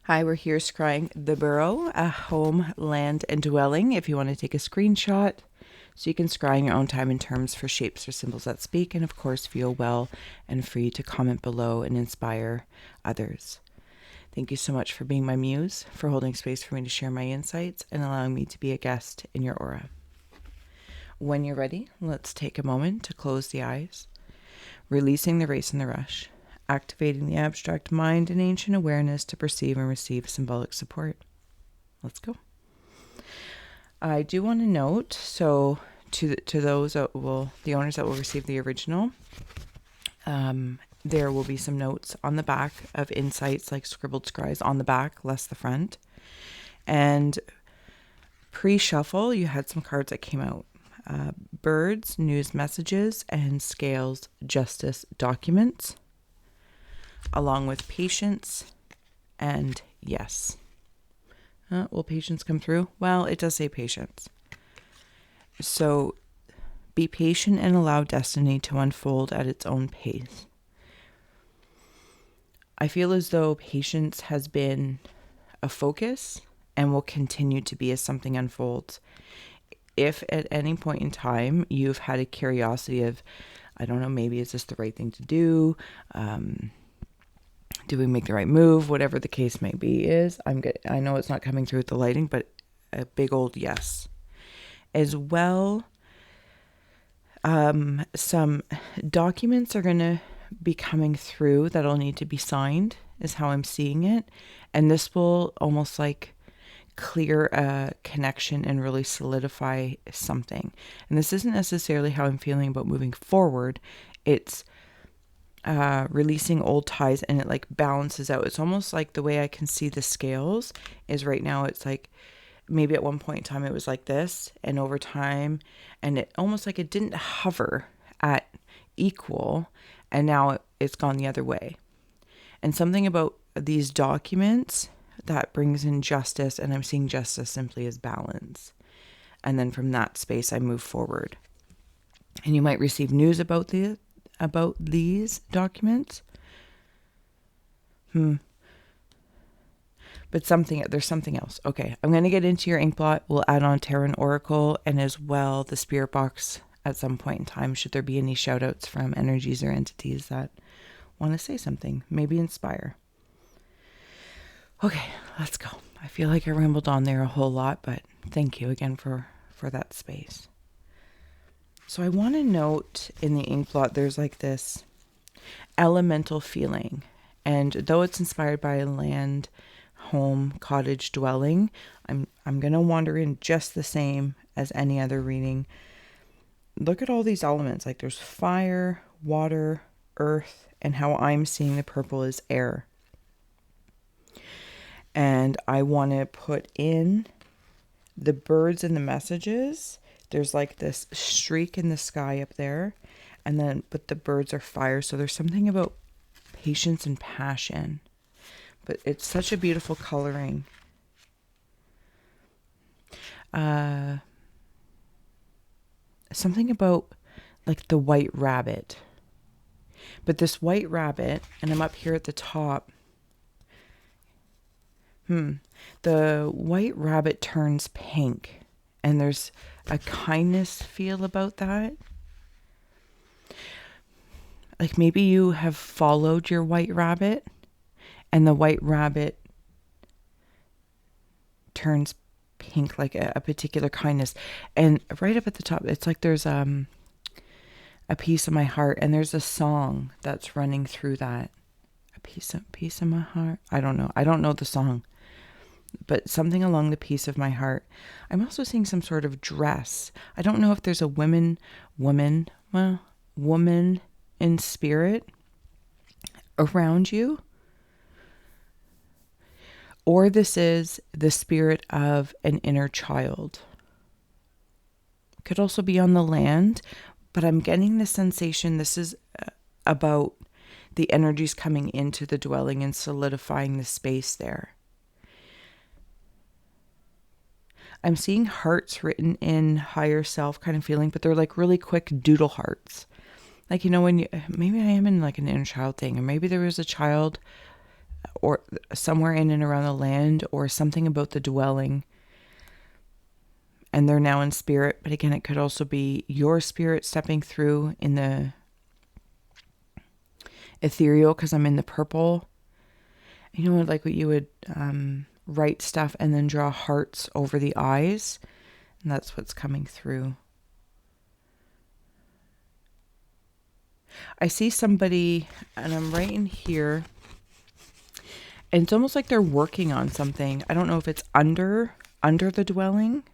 Hi, we're here scrying the Burrow, a home, land, and dwelling. If you want to take a screenshot, so you can scry in your own time in terms for shapes or symbols that speak, and of course, feel well and free to comment below and inspire others. Thank you so much for being my muse, for holding space for me to share my insights, and allowing me to be a guest in your aura. When you're ready, let's take a moment to close the eyes, releasing the race and the rush, activating the abstract mind and ancient awareness to perceive and receive symbolic support. Let's go. I do want to note, so to those that will, the owners that will receive the original, there will be some notes on the back of insights, like scribbled scries on the back, less the front. And pre-shuffle, you had some cards that came out. Birds, news messages, and scales, justice documents, along with patience and yes. Will patience come through? Well, it does say patience. So be patient and allow destiny to unfold at its own pace. I feel as though patience has been a focus and will continue to be as something unfolds. If at any point in time you've had a curiosity of, I don't know, maybe is this the right thing to do? Do we make the right move? Whatever the case may be is, I know it's not coming through with the lighting, but a big old yes. As well, some documents are going to be coming through that'll need to be signed, is how I'm seeing it. And this will almost like clear a connection and really solidify something. And this isn't necessarily how I'm feeling about moving forward. It's releasing old ties, and it like balances out. It's almost like the way I can see the scales is right now. It's like maybe at one point in time it was like this, and over time, and it almost like it didn't hover at equal, and now it's gone the other way. And something about these documents that brings in justice, and I'm seeing justice simply as balance. And then from that space I move forward. And you might receive news about these documents. But there's something else. Okay, I'm going to get into your Inkblot. We'll add on Tarot and Oracle, and as well the Spirit Box at some point in time, should there be any shout outs from energies or entities that want to say something, maybe inspire. Okay, let's go. I feel like I rambled on there a whole lot, but thank you again for that space. So I want to note in the Inkblot, there's like this elemental feeling. And though it's inspired by a land, home, cottage, dwelling, I'm going to wander in just the same as any other reading. Look at all these elements. Like there's fire, water, earth, and how I'm seeing the purple is air. And I want to put in the birds and the messages. There's like this streak in the sky up there, but the birds are fire. So there's something about patience and passion, but it's such a beautiful coloring. Something about like the white rabbit, but this white rabbit, and I'm up here at the top. The white rabbit turns pink, and there's a kindness feel about that. Like maybe you have followed your white rabbit, and the white rabbit turns pink, like a particular kindness. And right up at the top, it's like there's a piece of my heart, and there's a song that's running through that. A piece of my heart. I don't know the song, but something along the piece of my heart. I'm also seeing some sort of dress. I don't know if there's a woman in spirit around you, or this is the spirit of an inner child. Could also be on the land, but I'm getting the sensation this is about the energies coming into the dwelling and solidifying the space there. I'm seeing hearts written in higher self kind of feeling, but they're like really quick doodle hearts. Like, when maybe I am in like an inner child thing, or maybe there was a child or somewhere in and around the land, or something about the dwelling. And they're now in spirit. But again, it could also be your spirit stepping through in the ethereal, because I'm in the purple. You know, like what you would write stuff and then draw hearts over the eyes. And that's what's coming through. I see somebody, and I'm right in here, and it's almost like they're working on something. I don't know if it's under the dwelling,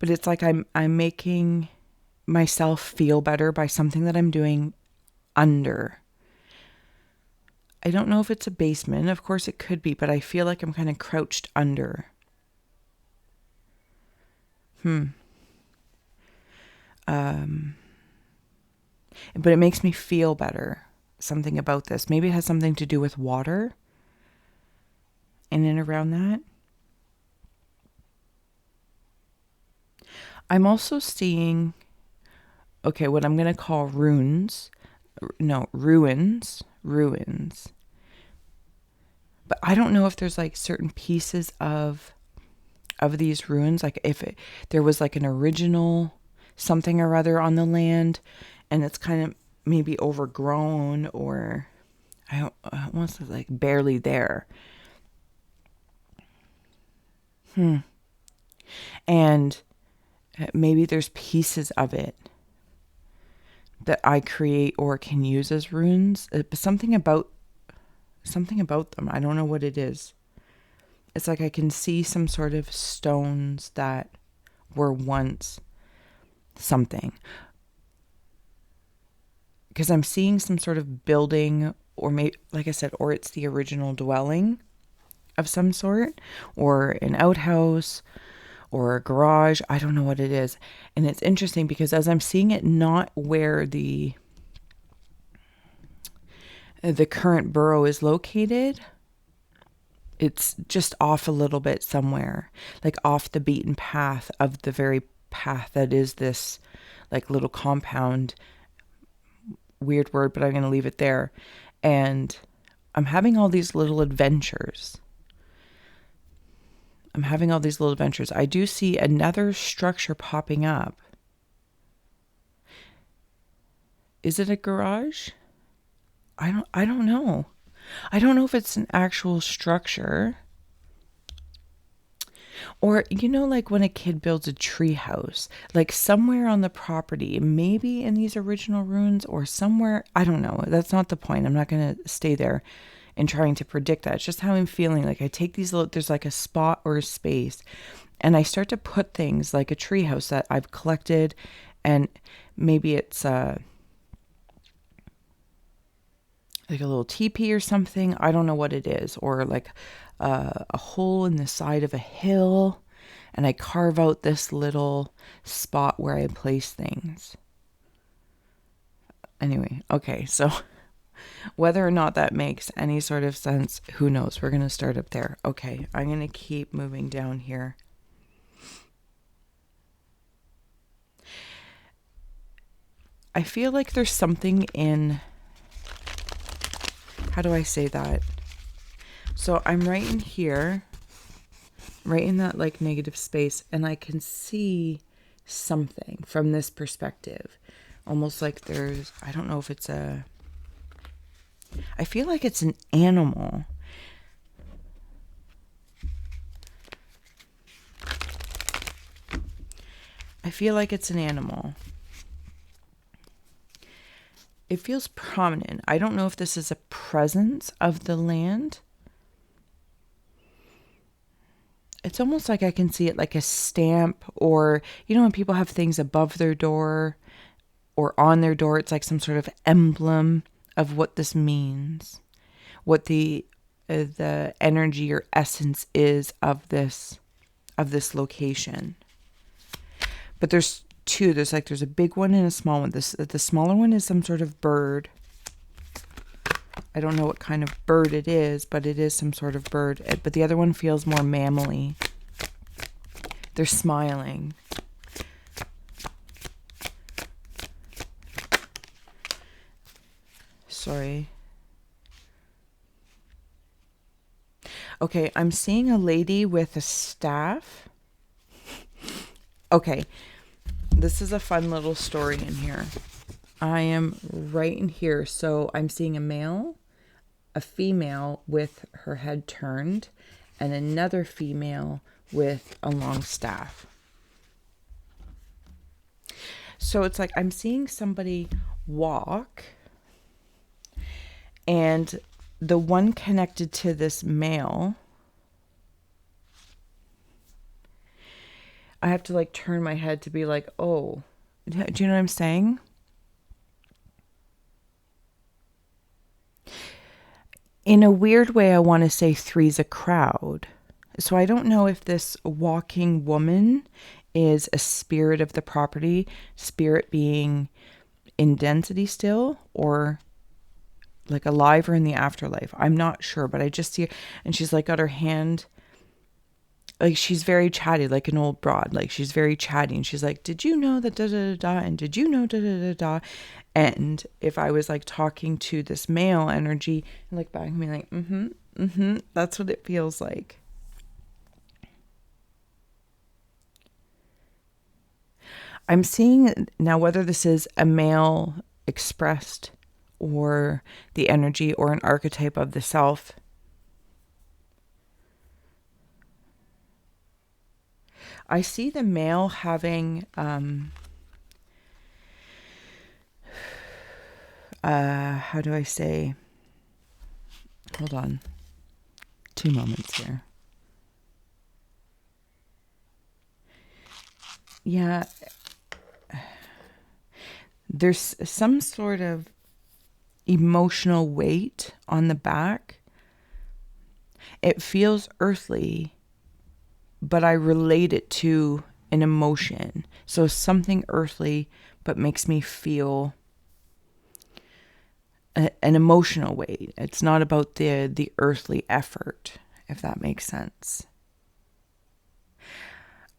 but it's like I'm making myself feel better by something that I'm doing under. I don't know if it's a basement. Of course it could be, but I feel like I'm kind of crouched under. But it makes me feel better. Something about this. Maybe it has something to do with water. In and around that. I'm also seeing, okay, what I'm going to call ruins. No, ruins. But I don't know if there's like certain pieces of these ruins. Like if there was like an original something or other on the land, and it's kind of maybe overgrown, or I want to say like barely there. And maybe there's pieces of it that I create or can use as runes. But something about them. I don't know what it is. It's like I can see some sort of stones that were once something. Because I'm seeing some sort of building, or maybe, like I said, or it's the original dwelling of some sort, or an outhouse, or a garage. I don't know what it is. And it's interesting because as I'm seeing it, not where the current Burrow is located, it's just off a little bit somewhere, like off the beaten path of the very path that is this like little compound. Weird word, but I'm going to leave it there. And I'm having all these little adventures. I do see another structure popping up. Is it a garage? I don't know. I don't know if it's an actual structure. Or, you know, like when a kid builds a tree house, like somewhere on the property, maybe in these original ruins or somewhere, I don't know. That's not the point. I'm not going to stay there and trying to predict that. It's just how I'm feeling. Like I take these little, there's like a spot or a space, and I start to put things like a tree house that I've collected, and maybe it's like a little teepee or something. I don't know what it is. Or like a hole in the side of a hill, and I carve out this little spot where I place things. Anyway, okay, so whether or not that makes any sort of sense, who knows? We're going to start up there. Okay, I'm going to keep moving down here. I feel like there's something in, how do I say that? So I'm right in here, right in that like negative space, and I can see something from this perspective. Almost like there's, I don't know if it's I feel like it's an animal. It feels prominent. I don't know if this is a presence of the land. It's almost like I can see it like a stamp, or, you know, when people have things above their door or on their door, it's like some sort of emblem of what this means, what the energy or essence is of this location. But there's two. There's a big one and a small one. The smaller one is some sort of bird. I don't know what kind of bird it is, but it is some sort of bird. But the other one feels more mammally. They're smiling. Sorry. Okay, I'm seeing a lady with a staff. Okay, this is a fun little story in here. I am right in here. So I'm seeing a male, a female with her head turned, and another female with a long staff. So it's like I'm seeing somebody walk, and the one connected to this male, I have to like turn my head to be like, oh, do you know what I'm saying? In a weird way, I want to say three's a crowd. So I don't know if this walking woman is a spirit of the property, spirit being in density still, or like alive or in the afterlife. I'm not sure, but I just see her, and she's like got her hand, like she's very chatty, like an old broad. Like she's very chatty, and she's like, "Did you know that da da da da?" And "Did you know da da da da?" And if I was like talking to this male energy, and like back me, like, that's what it feels like. I'm seeing now whether this is a male expressed or the energy or an archetype of the self. I see the male having how do I say? Hold on. 2 moments here. Yeah. There's some sort of emotional weight on the back. It feels earthly, but I relate it to an emotion. So something earthly, but makes me feel an emotional weight. It's not about the earthly effort, if that makes sense.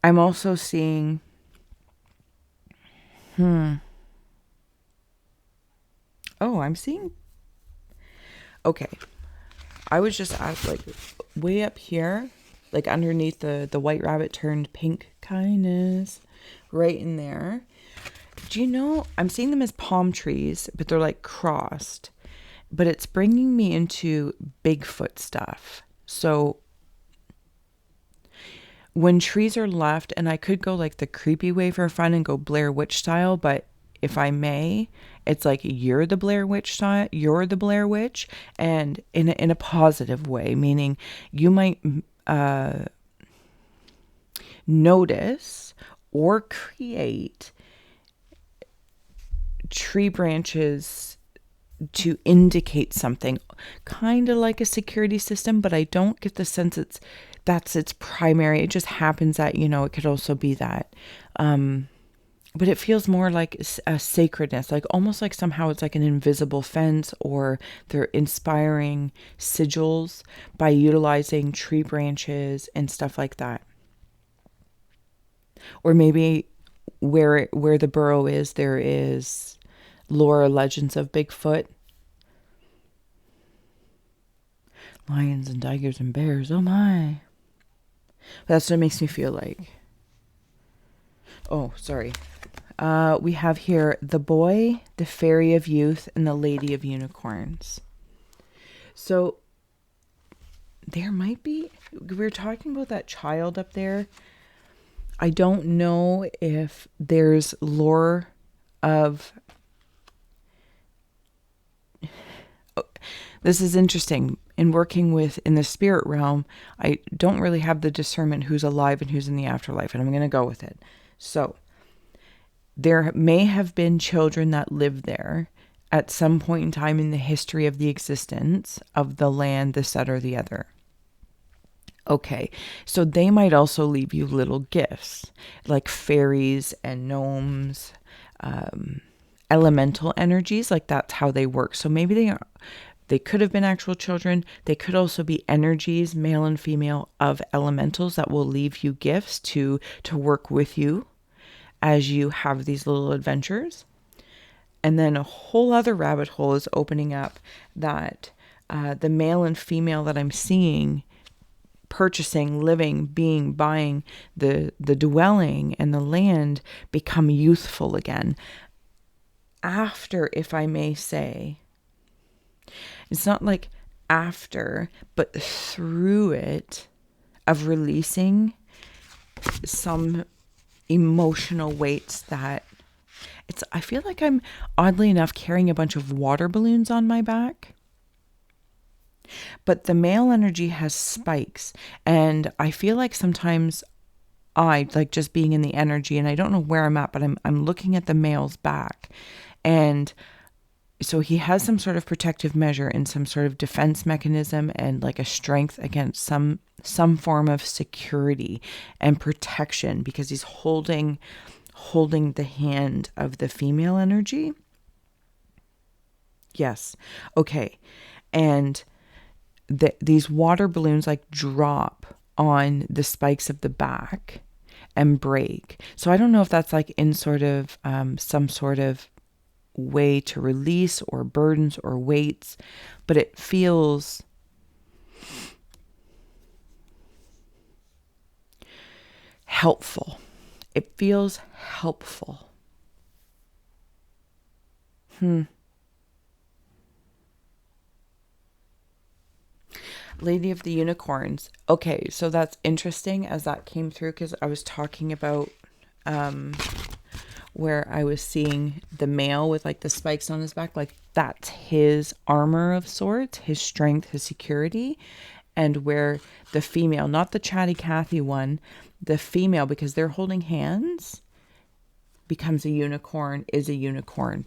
I'm also seeing, I'm seeing, okay. I was just at like way up here, like underneath the white rabbit turned pink kindness, right in there. Do you know, I'm seeing them as palm trees, but they're like crossed. But it's bringing me into Bigfoot stuff. So when trees are left, and I could go like the creepy way for fun and go Blair Witch style, but if I may, it's like you're the Blair Witch style, you're the Blair Witch, and in a positive way, meaning you might notice or create tree branches to indicate something, kind of like a security system, but I don't get the sense that's its primary. It just happens that, it could also be that. But it feels more like a sacredness, like almost like somehow it's like an invisible fence, or they're inspiring sigils by utilizing tree branches and stuff like that. Or maybe where the Burrow is, there is lore or legends of Bigfoot. Lions and tigers and bears, oh my. That's what it makes me feel like. Oh, sorry. We have here the boy, the fairy of youth, and the lady of unicorns. So there might be, we were talking about that child up there. I don't know if there's lore of, this is interesting. In working in the spirit realm, I don't really have the discernment who's alive and who's in the afterlife, and I'm going to go with it. So there may have been children that lived there at some point in time in the history of the existence of the land, this, that, or the other. Okay, so they might also leave you little gifts, like fairies and gnomes, elemental energies, like that's how they work. So maybe they could have been actual children. They could also be energies, male and female, of elementals that will leave you gifts to work with you as you have these little adventures. And then a whole other rabbit hole is opening up that the male and female that I'm seeing purchasing, living, being, buying, the dwelling and the land become youthful again. After, if I may say, it's not like after, but through it, of releasing some emotional weights that I feel like I'm oddly enough carrying a bunch of water balloons on my back. But the male energy has spikes, and I feel like sometimes I like just being in the energy, and I don't know where I'm at, but I'm looking at the male's back, and so he has some sort of protective measure and some sort of defense mechanism and like a strength against some form of security and protection, because he's holding the hand of the female energy. Yes. Okay. And these water balloons like drop on the spikes of the back and break. So I don't know if that's like in sort of some sort of way to release or burdens or weights, but it feels helpful. It feels helpful. Lady of the Unicorns. Okay, so that's interesting as that came through, because I was talking about where I was seeing the male with like the spikes on his back, like that's his armor of sorts, his strength, his security, and where the female, not the chatty Cathy one, the female, because they're holding hands, becomes a unicorn, is a unicorn.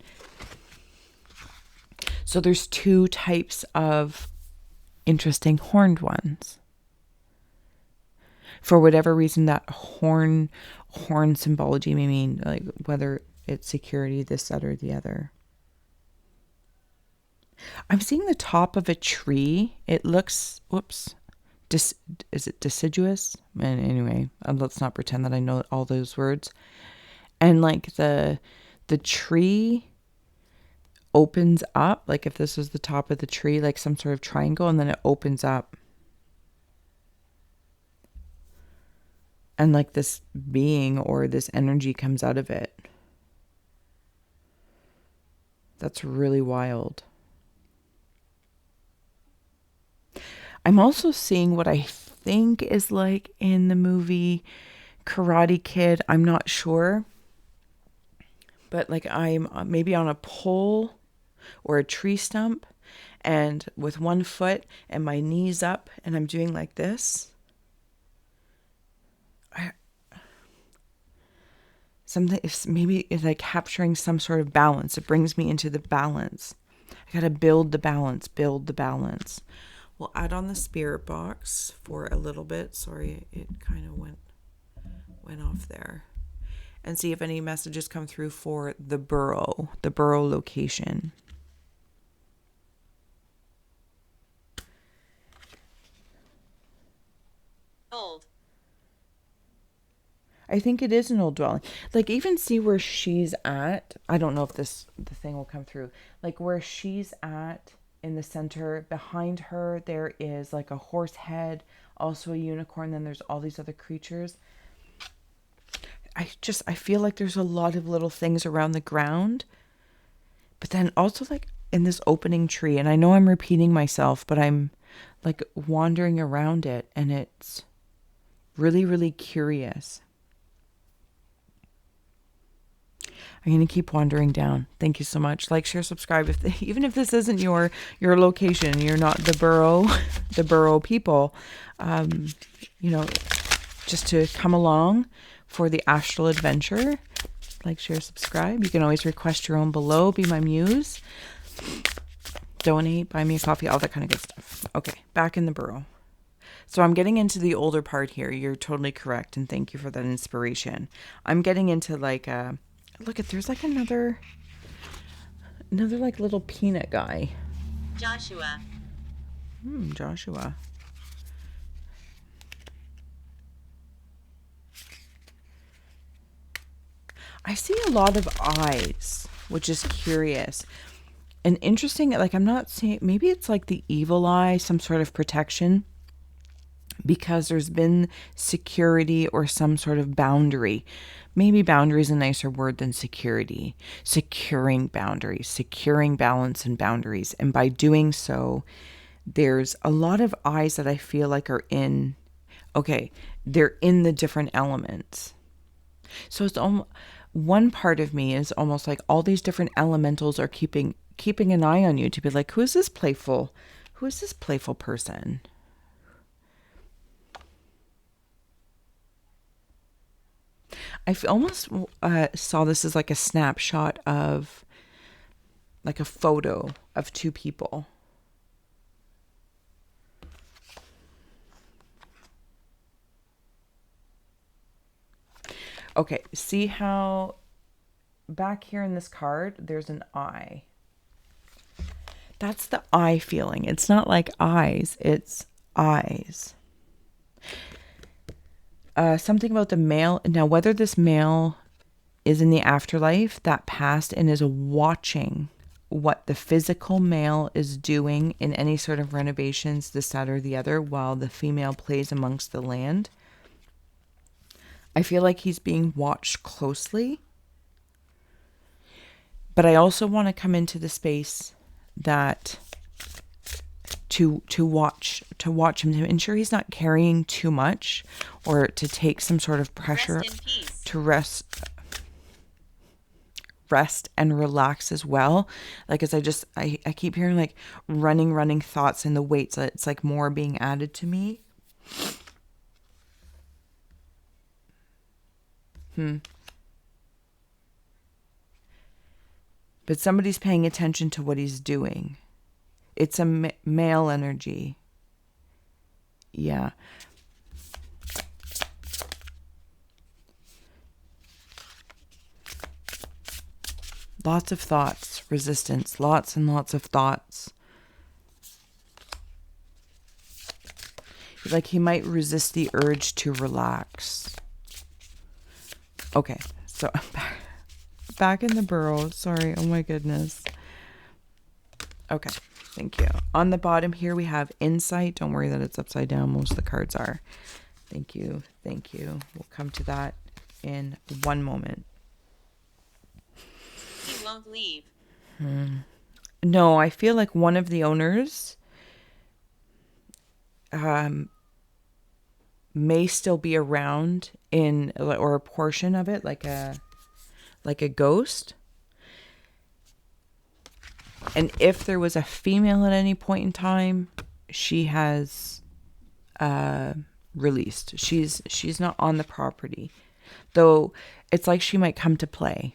So there's two types of interesting horned ones. For whatever reason, that horn symbology may mean like whether it's security, this, that, or the other. I'm seeing the top of a tree. It looks, is it deciduous? And anyway, let's not pretend that I know all those words. And like the tree opens up, like if this was the top of the tree, like some sort of triangle, and then it opens up. And like this being or this energy comes out of it. That's really wild. I'm also seeing what I think is like in the movie Karate Kid. I'm not sure. But like I'm maybe on a pole or a tree stump, and with one foot and my knees up, and I'm doing like this. Something, maybe it's like capturing some sort of balance. It brings me into the balance. I got to build the balance. We'll add on the spirit box for a little bit. Sorry, it kind of went off there. And see if any messages come through for the Burrow location. Old. I think it is an old dwelling. Like even see where she's at. I don't know if the thing will come through. Like where she's at in the center, behind her there is like a horse head, also a unicorn. Then there's all these other creatures. I feel like there's a lot of little things around the ground, but then also like in this opening tree, and I know I'm repeating myself, but I'm like wandering around it, and it's really, really curious. I'm going to keep wandering down. Thank you so much. Like, share, subscribe. Even if this isn't your location, you're not the Burrow people, just to come along for the astral adventure. Like, share, subscribe. You can always request your own below. Be my muse. Donate. Buy me a coffee. All that kind of good stuff. Okay. Back in the Burrow. So I'm getting into the older part here. You're totally correct. And thank you for that inspiration. I'm getting into like look at, there's like another like little peanut guy. Joshua. Joshua. I see a lot of eyes, which is curious and interesting. Like I'm not seeing, maybe it's like the evil eye, some sort of protection. because there's been security or some sort of boundary. Maybe boundary is a nicer word than security. Securing boundaries, securing balance and boundaries. And by doing so, there's a lot of eyes that I feel like are in, okay, they're in the different elements. So it's almost, one part of me is almost like all these different elementals are keeping an eye on you to be like, who is this playful person? I almost saw this as like a snapshot of like a photo of two people. Okay, see how back here in this card, there's an eye. That's the eye feeling. It's not like eyes, it's eyes. Something about the male. Now, whether this male is in the afterlife, that past, and is watching what the physical male is doing in any sort of renovations, this, that, or the other, while the female plays amongst the land. I feel like he's being watched closely. But I also want to come into the space that to watch him, to ensure he's not carrying too much, or to take some sort of pressure, to rest and relax as well. Like, as I keep hearing like running thoughts in the weights. It's like more being added to me. But somebody's paying attention to what he's doing. It's a male energy. Yeah. Lots of thoughts, resistance, lots and lots of thoughts. Like he might resist the urge to relax. Okay, so back in the Burrow. Sorry, oh my goodness. Okay, thank you. On the bottom here we have insight. Don't worry that it's upside down. Most of the cards are. Thank you. We'll come to that in one moment. He won't leave. No, I feel like one of the owners may still be around or a portion of it, like a ghost. And if there was a female at any point in time, she has released. She's not on the property, though. It's like she might come to play.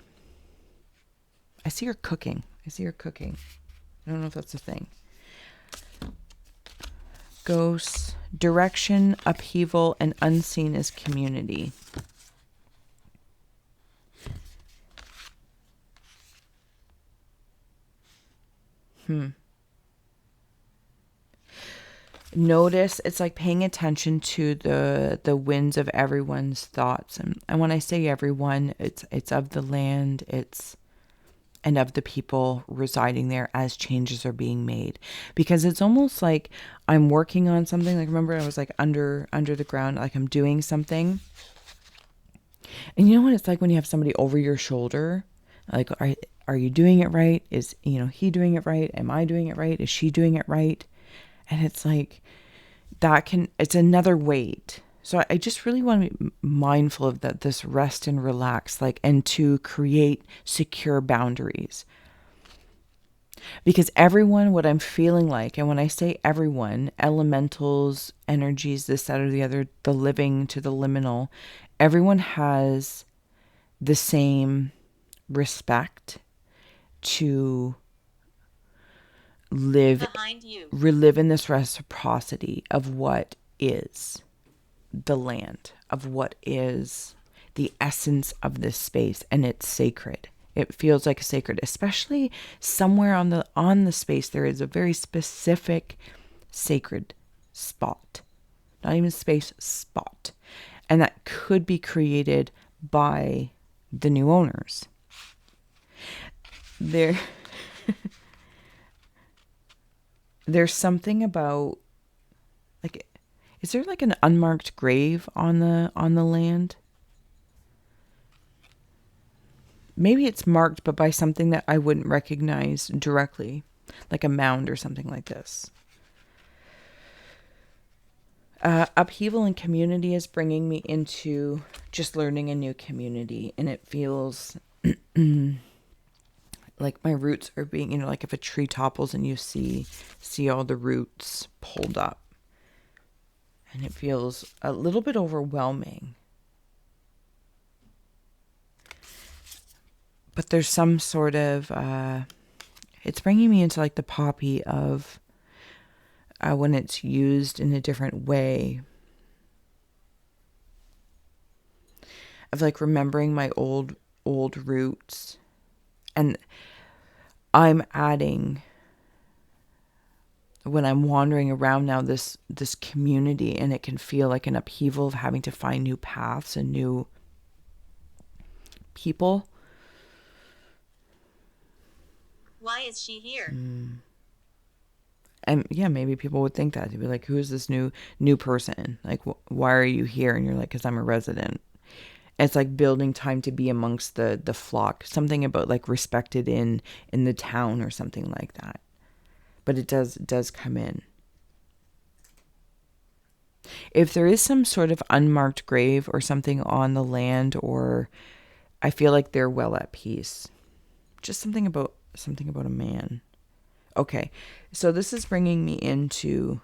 I see her cooking. I don't know if that's a thing. Ghosts, direction, upheaval, and unseen as community. Notice, it's like paying attention to the winds of everyone's thoughts. And when I say everyone, it's of the land, and of the people residing there as changes are being made. Because it's almost like I'm working on something. Like, remember, I was like under the ground, like I'm doing something. And you know what it's like when you have somebody over your shoulder? Like, are you doing it right? Is, he doing it right? Am I doing it right? Is she doing it right? And it's like, it's another weight. So I just really want to be mindful of that, this rest and relax, and to create secure boundaries. Because everyone, what I'm feeling like, and when I say everyone, elementals, energies, this, that, or the other, the living to the liminal, everyone has the same respect to live in this reciprocity of what is the land, of what is the essence of this space, and it's sacred. It feels like a sacred, especially somewhere on the space there is a very specific sacred spot. Not even space, spot. And that could be created by the new owners. There's something about, like, Is there like an unmarked grave on the land? Maybe it's marked, but by something that I wouldn't recognize directly, like a mound or something like this. Upheaval in community is bringing me into just learning a new community, and it feels like my roots are being, like if a tree topples and you see all the roots pulled up, and it feels a little bit overwhelming. But there's some sort of, it's bringing me into like the poppy of when it's used in a different way. Of like remembering my old roots. And I'm adding, when I'm wandering around now, this community, and it can feel like an upheaval of having to find new paths and new people. Why is she here? And yeah, maybe people would think that. They'd be like, who is this new person? Like, why are you here? And you're like, because I'm a resident. It's like building time to be amongst the flock. Something about like respected in the town or something like that. But it does come in. If there is some sort of unmarked grave or something on the land, or I feel like they're well at peace. Just something about a man. Okay, so this is bringing me into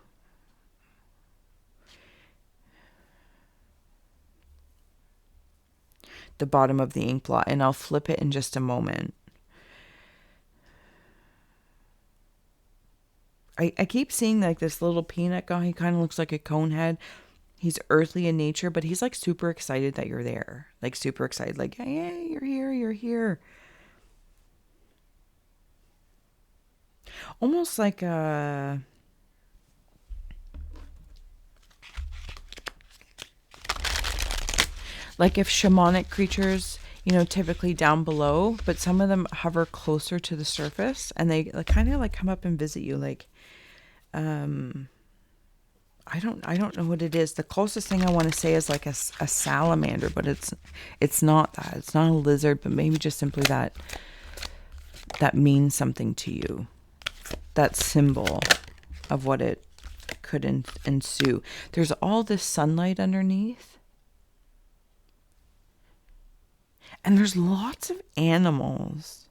the bottom of the Inkblot, and I'll flip it in just a moment. I keep seeing like this little peanut guy. He kind of looks like a cone head. He's earthly in nature, but he's like super excited that you're there. Like super excited, like, hey, you're here, you're here. Almost like a... like if shamanic creatures, typically down below, but some of them hover closer to the surface, and they like, kind of like come up and visit you. Like, I don't know what it is. The closest thing I want to say is like a salamander, but it's not that. It's not a lizard, but maybe just simply that means something to you. That symbol of what it could ensue. There's all this sunlight underneath. And there's lots of animals.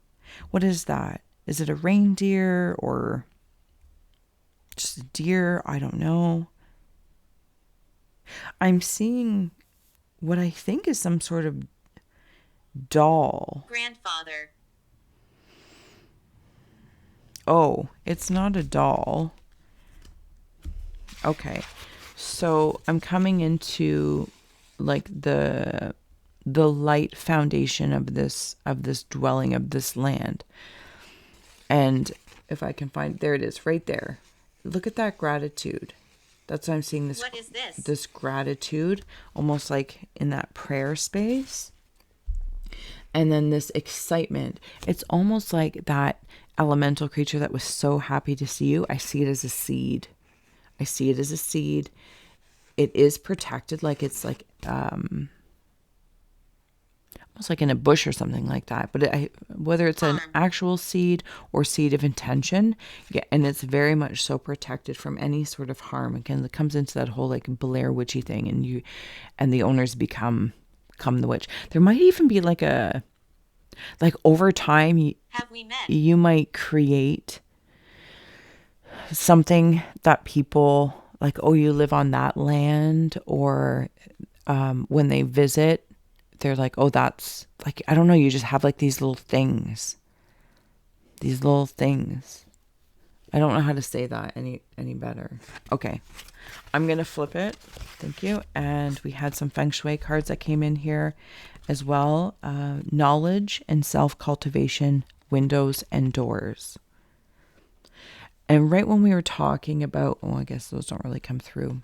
What is that? Is it a reindeer or just a deer? I don't know. I'm seeing what I think is some sort of doll. Grandfather. Oh, it's not a doll. Okay. So I'm coming into like the light foundation of this dwelling, of this land. And if I can find, there it is, right there. Look at that gratitude. That's what I'm seeing. What is this? This gratitude, almost like in that prayer space. And then this excitement. It's almost like that elemental creature that was so happy to see you. I see it as a seed. It is protected, like it's like almost like in a bush or something like that. But whether it's an actual seed or seed of intention, yeah, and it's very much so protected from any sort of harm. Again, it comes into that whole like Blair Witchy thing, and the owners become the witch. There might even be like over time, have we met? You might create something that people like, oh, you live on that land, or when they visit, they're like, oh, that's like, I don't know, you just have like these little things. I don't know how to say that any better. Okay, I'm going to flip it. Thank you. And we had some feng shui cards that came in here as well. Knowledge and self-cultivation, windows and doors. And right when we were talking about, I guess those don't really come through.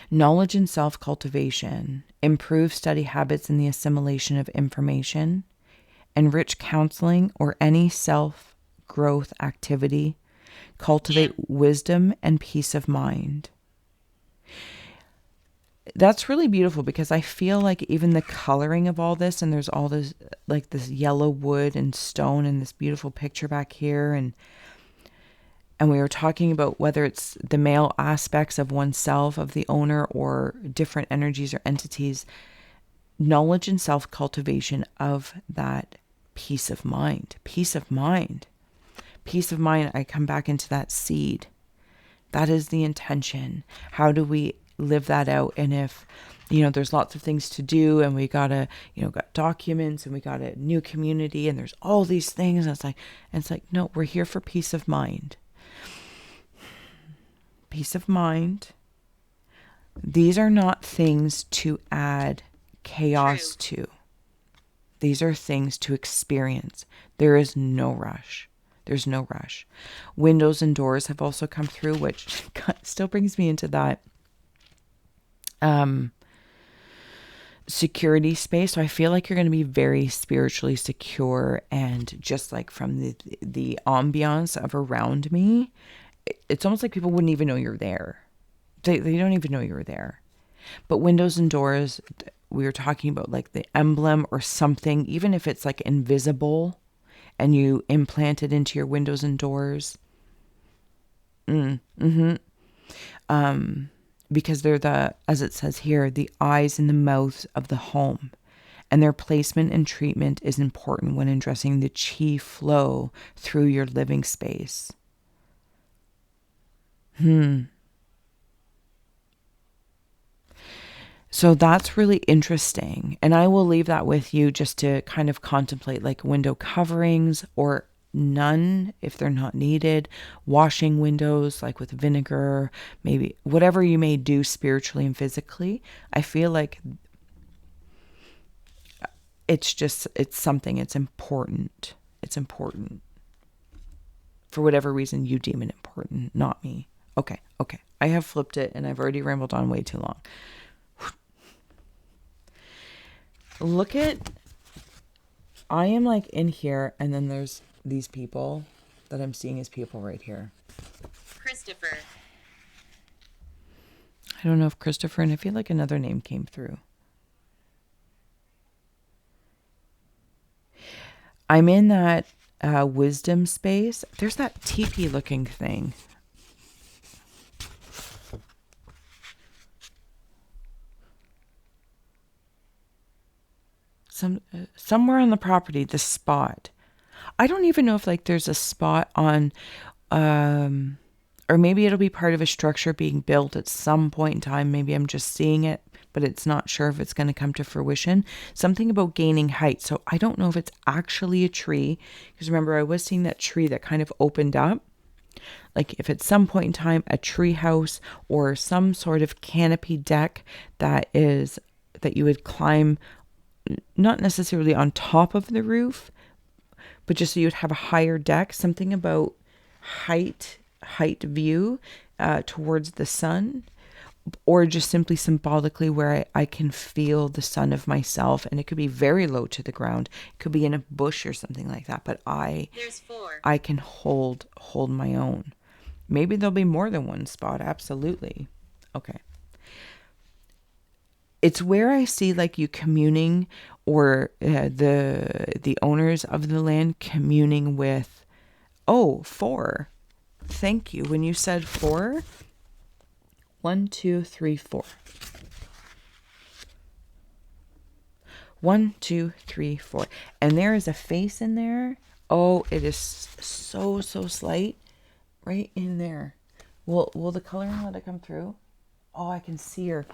Knowledge and self-cultivation, improve study habits in the assimilation of information, enrich counseling or any self-growth activity, cultivate wisdom and peace of mind. that's really beautiful because I feel like even the coloring of all this, and there's all this like this yellow wood and stone and this beautiful picture back here, and we were talking about whether it's the male aspects of oneself, of the owner, or different energies or entities, knowledge and self-cultivation of that peace of mind. Peace of mind. Peace of mind, I come back into that seed. That is the intention. How do we live that out? And if, there's lots of things to do and we gotta, got documents and we got a new community and there's all these things. And it's like, no, we're here for peace of mind. Peace of mind. These are not things to add chaos to. These are things to experience. There is no rush. There's no rush. Windows and doors have also come through, which still brings me into that security space. So I feel like you're going to be very spiritually secure, and just like from the ambiance of around me, it's almost like people wouldn't even know you're there. They don't even know you were there. But windows and doors, we were talking about like the emblem or something, even if it's like invisible and you implant it into your windows and doors. Because they're as it says here, the eyes and the mouths of the home. And their placement and treatment is important when addressing the chi flow through your living space. So that's really interesting. And I will leave that with you just to kind of contemplate, like window coverings or none if they're not needed, washing windows like with vinegar, maybe whatever you may do spiritually and physically. I feel like it's something, it's important. It's important for whatever reason you deem it important, not me. Okay. I have flipped it and I've already rambled on way too long. Look at, I am like in here, and then there's these people that I'm seeing as people right here. Christopher. I don't know if Christopher, and I feel like another name came through. I'm in that wisdom space. There's that teepee looking thing. Somewhere on the property, the spot. I don't even know if like there's a spot on, or maybe it'll be part of a structure being built at some point in time. Maybe I'm just seeing it, but it's not sure if it's going to come to fruition. Something about gaining height. So I don't know if it's actually a tree, because remember I was seeing that tree that kind of opened up. Like if at some point in time a tree house or some sort of canopy deck that you would climb, not necessarily on top of the roof, but just so you'd have a higher deck. Something about height view towards the sun, or just simply symbolically where I can feel the sun of myself, and it could be very low to the ground. It could be in a bush or something like that, but There's 4. I can hold my own. Maybe there'll be more than one spot. Absolutely. Okay. It's where I see like you communing, or the owners of the land communing with, 4. Thank you. When you said 4, 1, 2, 3, 4. 1, 2, 3, 4. And there is a face in there. Oh, it is so slight. Right in there. Will the coloring let it come through? Oh, I can see her.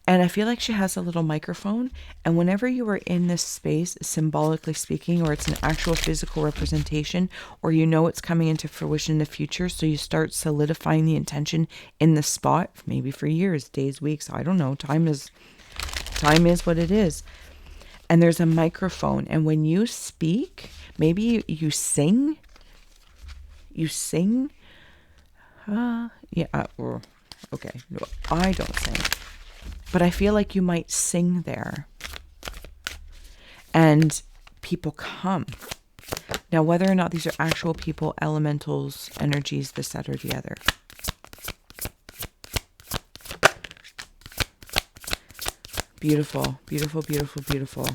And I feel like she has a little microphone. And whenever you are in this space, symbolically speaking, or it's an actual physical representation, or it's coming into fruition in the future, so you start solidifying the intention in the spot, maybe for years, days, weeks, I don't know. Time is what it is. And there's a microphone. And when you speak, maybe you sing. Okay. No, I don't sing. But I feel like you might sing there. And people come. Now, whether or not these are actual people, elementals, energies, this, that, or the other. Beautiful, beautiful, beautiful, beautiful.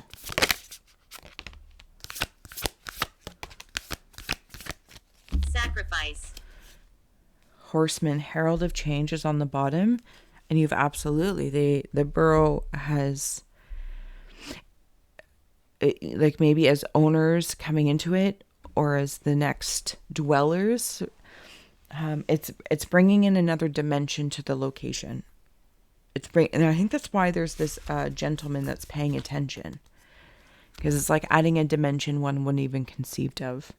Sacrifice. Horseman, Herald of Change is on the bottom. And you've absolutely, the Burrow has, like maybe as owners coming into it or as the next dwellers, it's bringing in another dimension to the location. And I think that's why there's this gentleman that's paying attention, because it's like adding a dimension one wouldn't even conceived of.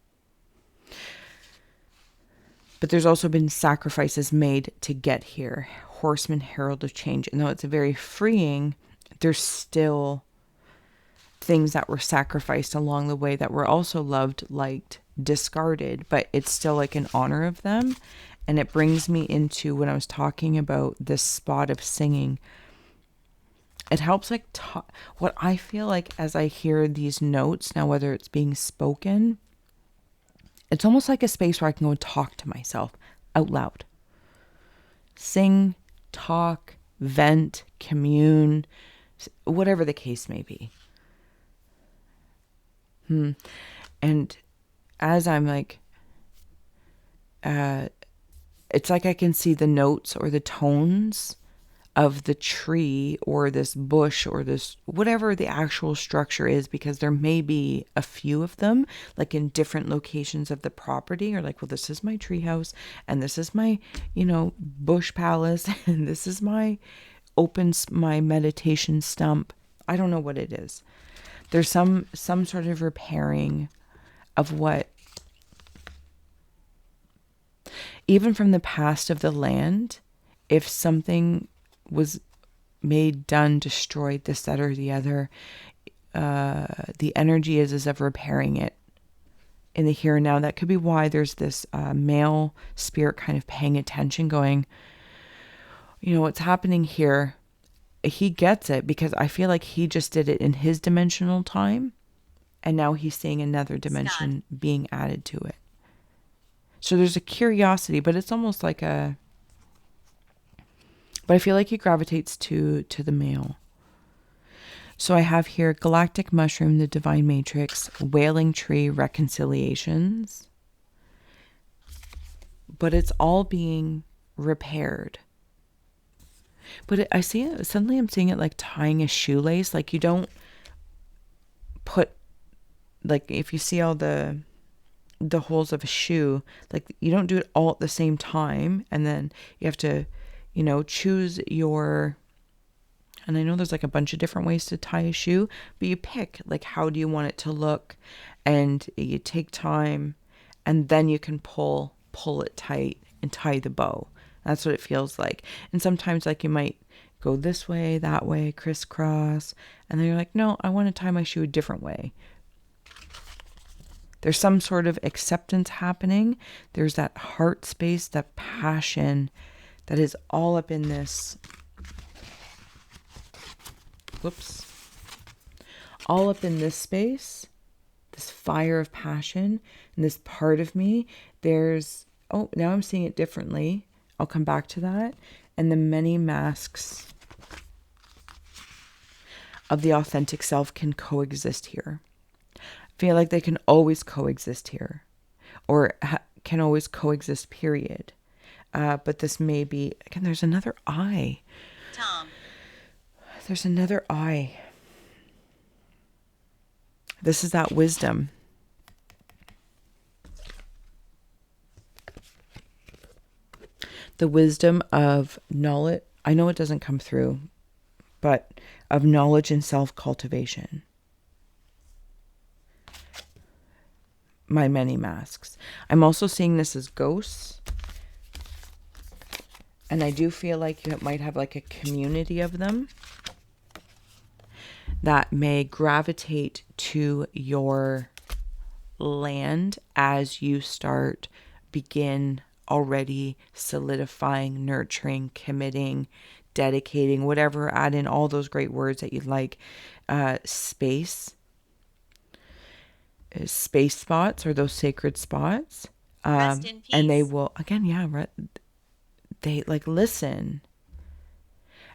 But there's also been sacrifices made to get here. Horseman, Herald of Change. And though it's very freeing, there's still things that were sacrificed along the way that were also loved, liked, discarded, but it's still like an honor of them. And it brings me into when I was talking about this spot of singing. It helps like what I feel like as I hear these notes now, whether it's being spoken, it's almost like a space where I can go and talk to myself out loud. Sing, talk, vent, commune, whatever the case may be. And as I'm like, it's like I can see the notes or the tones of the tree or this bush or this whatever the actual structure is, because there may be a few of them like in different locations of the property, or like, well, this is my tree house and this is my, bush palace and this is my my meditation stump. I don't know what it is. There's some sort of repairing of what, even from the past of the land, if something was made, done, destroyed, this, that, or the other, the energy is of repairing it in the here and now. That could be why there's this male spirit kind of paying attention, going, what's happening here. He gets it, because I feel like he just did it in his dimensional time, and now he's seeing another dimension being added to it. So there's a curiosity, but it's almost like but I feel like he gravitates to the male. So I have here Galactic Mushroom, the Divine Matrix, Wailing Tree, Reconciliations. But it's all being repaired. But I see it, suddenly I'm seeing it like tying a shoelace. Like you don't put, like if you see all the holes of a shoe, like you don't do it all at the same time. And then you have to, choose your, and I know there's like a bunch of different ways to tie a shoe, but you pick like, how do you want it to look? And you take time, and then you can pull it tight and tie the bow. That's what it feels like. And sometimes like you might go this way, that way, crisscross. And then you're like, no, I want to tie my shoe a different way. There's some sort of acceptance happening. There's that heart space, that passion that is all up in this. All up in this space, this fire of passion, and this part of me. Now I'm seeing it differently. I'll come back to that. And the many masks of the authentic self can coexist here. I feel like they can always coexist here, or can always coexist, period. But this may be, again, there's another eye. Tom. There's another eye. This is that wisdom. The wisdom of knowledge. I know it doesn't come through, but of knowledge and self-cultivation. My many masks. I'm also seeing this as ghosts. And I do feel like you might have like a community of them that may gravitate to your land as you begin already solidifying, nurturing, committing, dedicating, whatever, add in all those great words that you like. Space spots, or those sacred spots. Rest in peace. And they will, again, they like listen.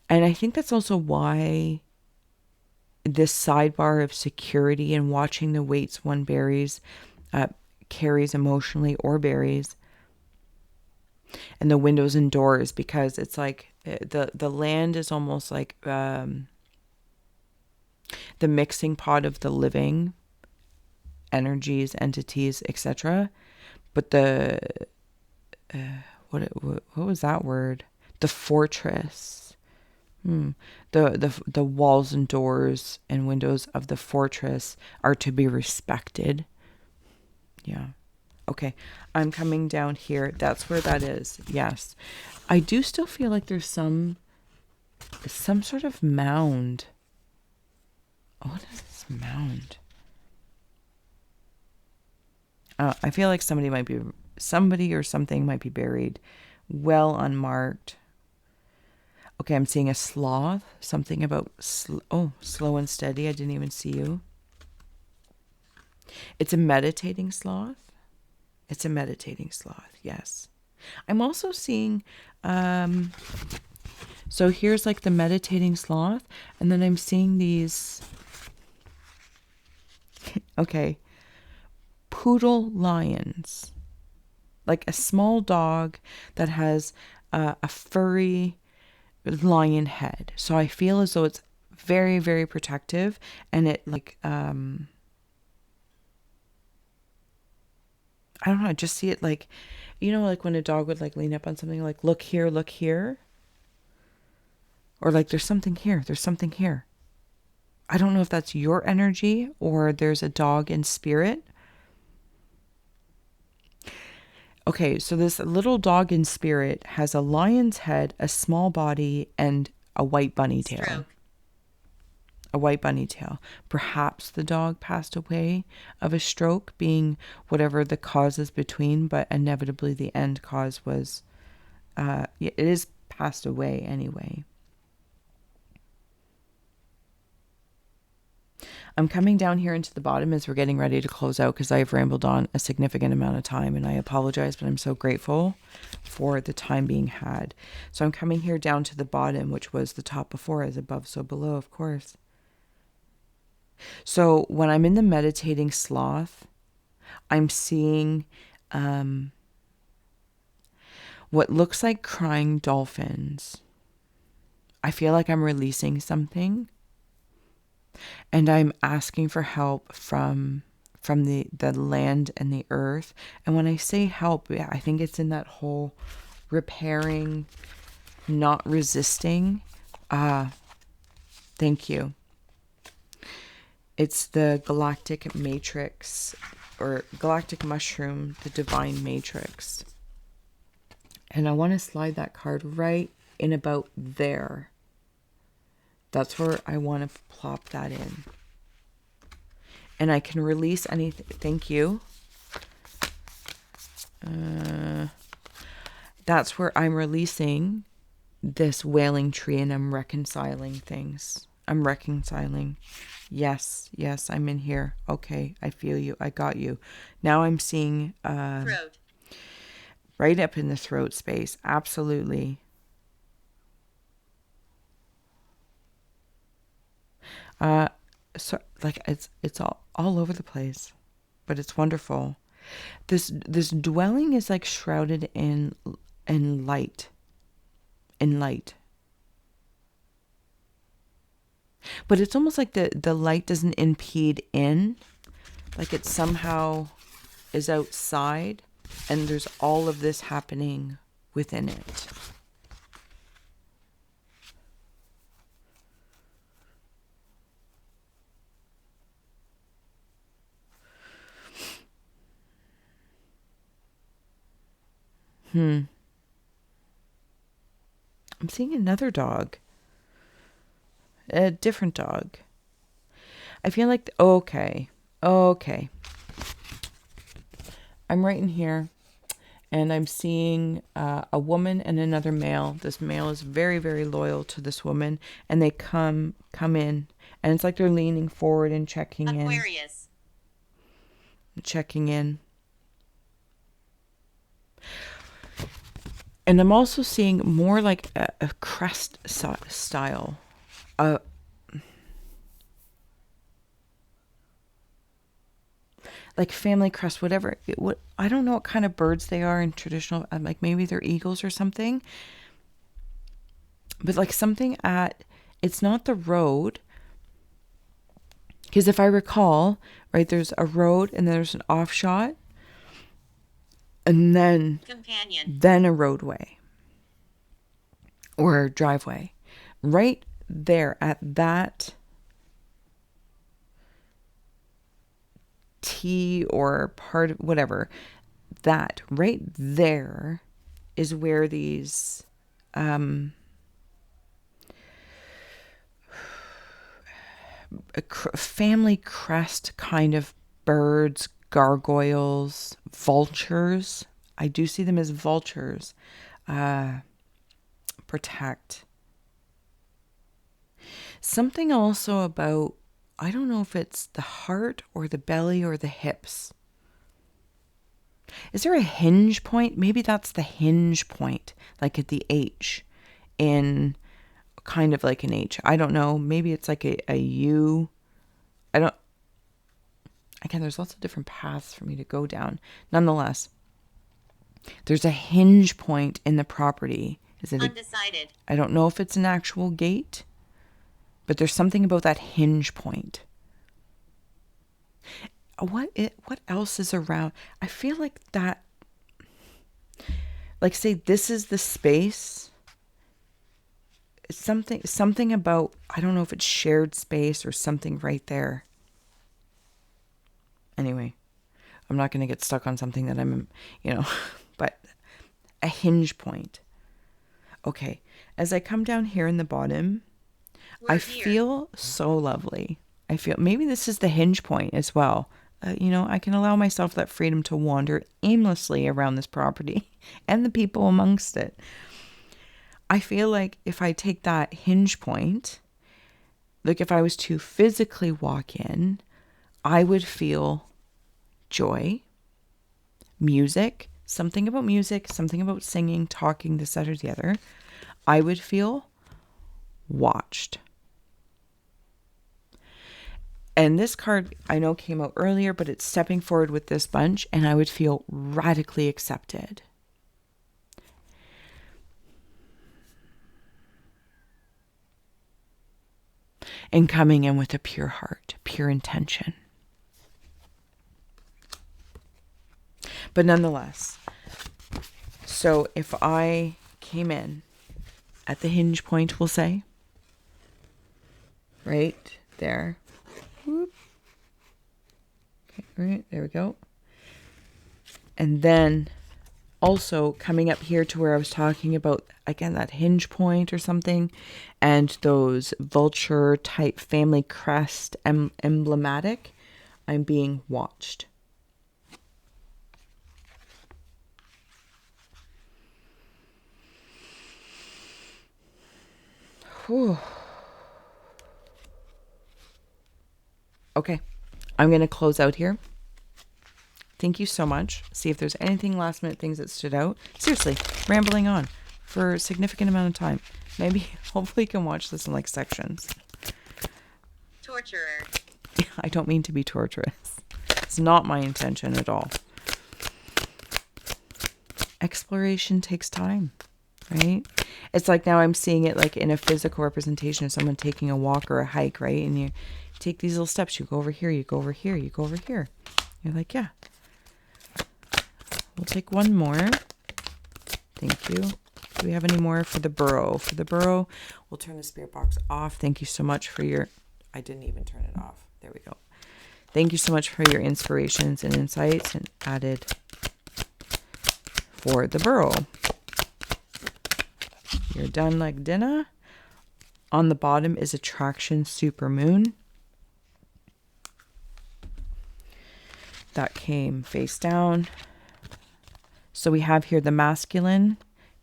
And I think that's also why this sidebar of security and watching the weights one carries emotionally or buries, and the windows and doors, because it's like the land is almost like the mixing pot of the living energies, entities, etc. But the what was that word? The fortress. The walls and doors and windows of the fortress are to be respected. Yeah. Okay. I'm coming down here. That's where that is. Yes. I do still feel like there's some sort of mound. Oh, what is this mound? I feel like somebody or something might be buried, well unmarked. Okay, I'm seeing a sloth. Something about slow and steady. I didn't even see you. It's a meditating sloth. It's a meditating sloth. Yes. I'm also seeing. So here's like the meditating sloth, and then I'm seeing these. Okay. Poodle lions, like a small dog that has a furry lion head. So I feel as though it's very, very protective, and it like I don't know, I just see it like, like when a dog would like lean up on something, like look here, or like there's something here. I don't know if that's your energy or there's a dog in spirit. Okay, so this little dog in spirit has a lion's head, a small body, and a white bunny tail. Stroke. A white bunny tail. Perhaps the dog passed away of a stroke, being whatever the cause is between, but inevitably the end cause was, it is passed away anyway. I'm coming down here into the bottom as we're getting ready to close out, because I've rambled on a significant amount of time, and I apologize, but I'm so grateful for the time being had. So I'm coming here down to the bottom, which was the top before, as above, so below, of course. So when I'm in the meditating sloth, I'm seeing what looks like crying dolphins. I feel like I'm releasing something. And I'm asking for help from the land and the earth. And when I say help, I think it's in that whole repairing, not resisting. Thank you. It's the galactic matrix, or galactic mushroom, the divine matrix. And I want to slide that card right in about there. That's where I want to plop that in. And I can release anything. Thank you. That's where I'm releasing this wailing tree, and I'm reconciling things. I'm reconciling. Yes, I'm in here. Okay, I feel you. I got you. Now I'm seeing Throat. Right up in the throat space. Absolutely. So like it's all over the place, but it's wonderful. This dwelling is like shrouded in light. But it's almost like the light doesn't impede in, like it somehow is outside, and there's all of this happening within it. I'm seeing another dog. A different dog. I feel like, okay. I'm right in here, and I'm seeing a woman and another male. This male is very, very loyal to this woman, and they come in, and it's like they're leaning forward and checking Aquarius. in. And I'm also seeing more like a crest style. like family crest, whatever. What I don't know what kind of birds they are in traditional. Like maybe they're eagles or something. But like something at, it's not the road. Because if I recall, right, there's a road and there's an offshot, and then a roadway or a driveway. Right there at that T or part of whatever, that right there is where these family crest kind of birds, gargoyles, vultures. I do see them as vultures. Protect. Something also about, I don't know if it's the heart or the belly or the hips. Is there a hinge point? Maybe that's the hinge point, like at the H, in kind of like an H. I don't know. Maybe it's like a U. Again, there's lots of different paths for me to go down. Nonetheless, there's a hinge point in the property. Is it undecided? I don't know if it's an actual gate, but there's something about that hinge point. What else is around? I feel like that, like say this is the space. Something about, I don't know if it's shared space or something right there. Anyway, I'm not going to get stuck on something that I'm, but a hinge point. Okay, as I come down here in the bottom, I feel so lovely. I feel maybe this is the hinge point as well. I can allow myself that freedom to wander aimlessly around this property and the people amongst it. I feel like if I take that hinge point, like if I was to physically walk in, I would feel joy, music, something about singing, talking, this, that, or the other. I would feel watched. And this card, I know came out earlier, but it's stepping forward with this bunch, and I would feel radically accepted. And coming in with a pure heart, pure intention. But nonetheless, so if I came in at the hinge point, we'll say, right there. Whoop. Okay, right, there we go. And then also coming up here to where I was talking about, again, that hinge point or something, and those vulture type family crest emblematic, I'm being watched. Whew. Okay, I'm going to close out here. Thank you so much. See if there's anything last minute things that stood out. Seriously, rambling on for a significant amount of time. Maybe, hopefully you can watch this in like sections. Torturer. I don't mean to be torturous. It's not my intention at all. Exploration takes time, right? It's like now I'm seeing it like in a physical representation of someone taking a walk or a hike, right? And you take these little steps. You go over here, you go over here, you go over here. You're like, yeah. We'll take one more. Thank you. Do we have any more for the Burrow? For the Burrow, we'll turn the spirit box off. Thank you so much for your... I didn't even turn it off. There we go. Thank you so much for your inspirations and insights, and added for the Burrow. You're done like dinner. On the bottom is Attraction Supermoon. That came face down. So we have here the masculine,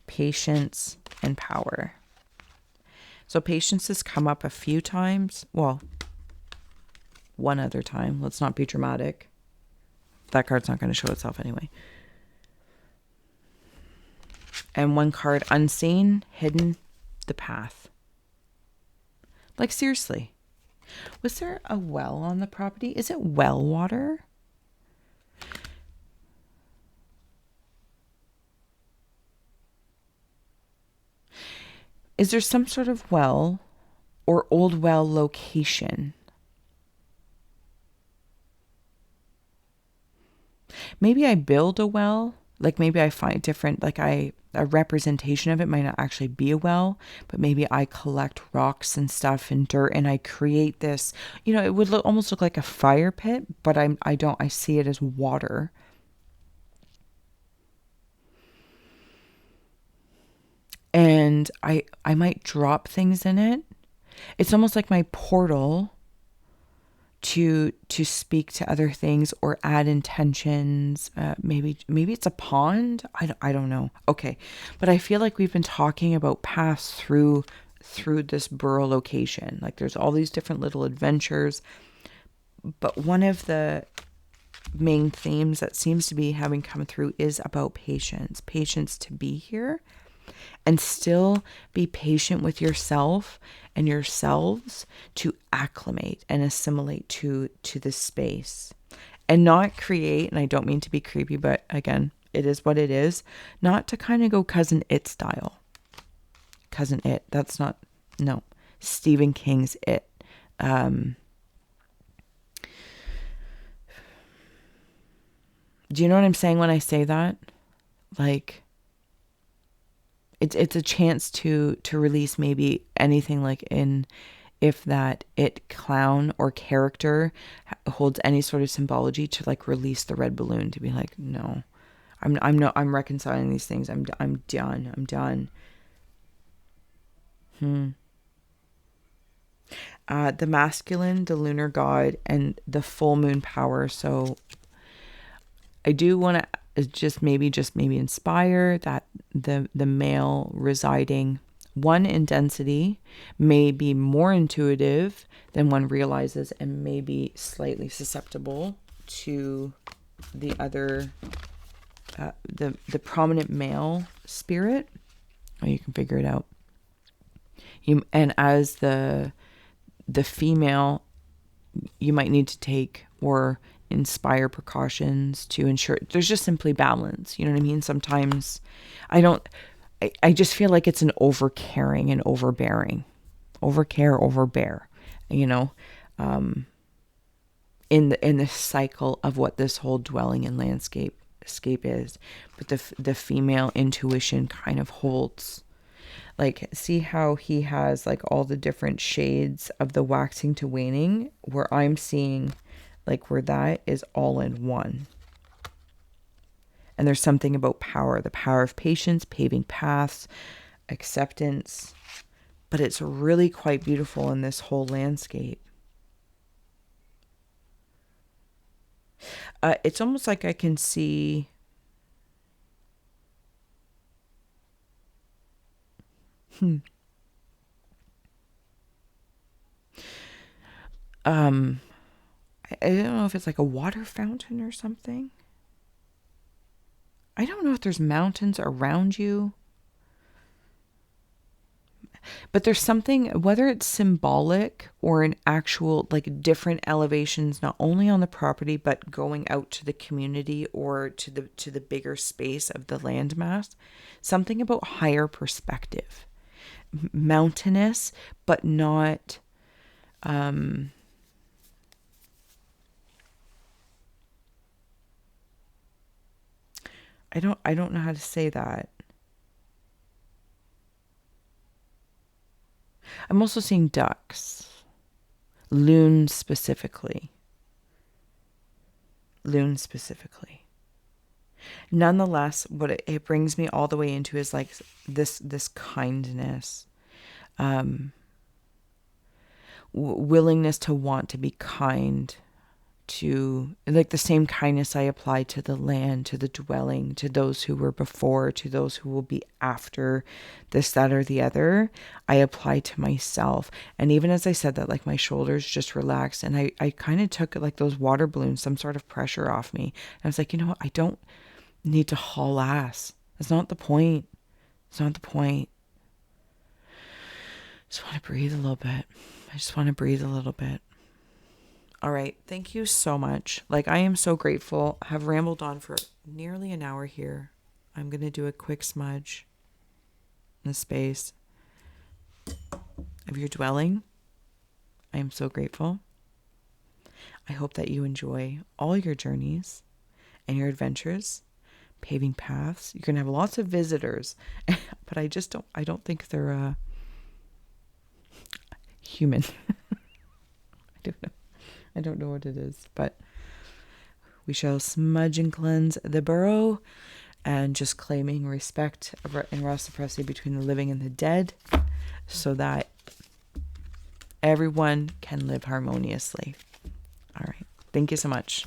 patience, and power. So patience has come up a few times. Well, one other time. Let's not be dramatic. That card's not going to show itself anyway. And one card, unseen, hidden, the path. Like seriously. Was there a well on the property? Is it well water? Is there some sort of well or old well location? Maybe I build a well. Like maybe I find different, like a representation of it might not actually be a well, but maybe I collect rocks and stuff and dirt and I create this, it would almost look like a fire pit, but I see it as water. And I might drop things in it. It's almost like my portal to speak to other things or add intentions. Maybe it's a pond. I don't know. Okay, but I feel like we've been talking about paths through this Burrow location. Like there's all these different little adventures, but one of the main themes that seems to be having come through is about patience to be here and still be patient with yourself and yourselves to acclimate and assimilate to this space and not create, and I don't mean to be creepy, but again, it is what it is, not to kind of go Cousin It style. Cousin It, that's not, no, Stephen King's It. Do you know what I'm saying when I say that? Like, it's a chance to release maybe anything like in if that it clown or character holds any sort of symbology to like release the red balloon to be like, no, I'm reconciling these things. I'm done. The masculine, the lunar god, and the full moon power. So I do want to just maybe inspire that the male residing one in density may be more intuitive than one realizes and may be slightly susceptible to the other the prominent male spirit. Oh, you can figure it out. And as the female, you might need to take or inspire precautions to ensure there's just simply balance. You know what I mean? Sometimes I just feel like it's an overcaring and overbearing. Overcare, overbear, in the cycle of what this whole dwelling and landscape is. But the female intuition kind of holds. Like, see how he has like all the different shades of the waxing to waning, where I'm seeing like where that is all in one. And there's something about power, the power of patience, paving paths, acceptance. But it's really quite beautiful in this whole landscape. It's almost like I can see I don't know if it's like a water fountain or something. I don't know if there's mountains around you. But there's something, whether it's symbolic or an actual, like different elevations, not only on the property, but going out to the community or to the bigger space of the landmass. Something about higher perspective. Mountainous, but not... I don't know how to say that. I'm also seeing ducks. Loons specifically. Nonetheless, what it brings me all the way into is like this kindness. Willingness to want to be kind to, like the same kindness I apply to the land, to the dwelling, to those who were before, to those who will be after this, that, or the other, I apply to myself. And even as I said that, like my shoulders just relaxed and I kind of took like those water balloons, some sort of pressure off me. And I was like, you know what? I don't need to haul ass. That's not the point. It's not the point. Just want to breathe a little bit. All right. Thank you so much. Like, I am so grateful. I have rambled on for nearly an hour here. I'm going to do a quick smudge in the space. of your dwelling. I am so grateful. I hope that you enjoy all your journeys and your adventures, paving paths. You're going to have lots of visitors, but I don't think they're human. I don't know what it is, but we shall smudge and cleanse the Burrow, and just claiming respect and reciprocity between the living and the dead, so that everyone can live harmoniously. All right. Thank you so much.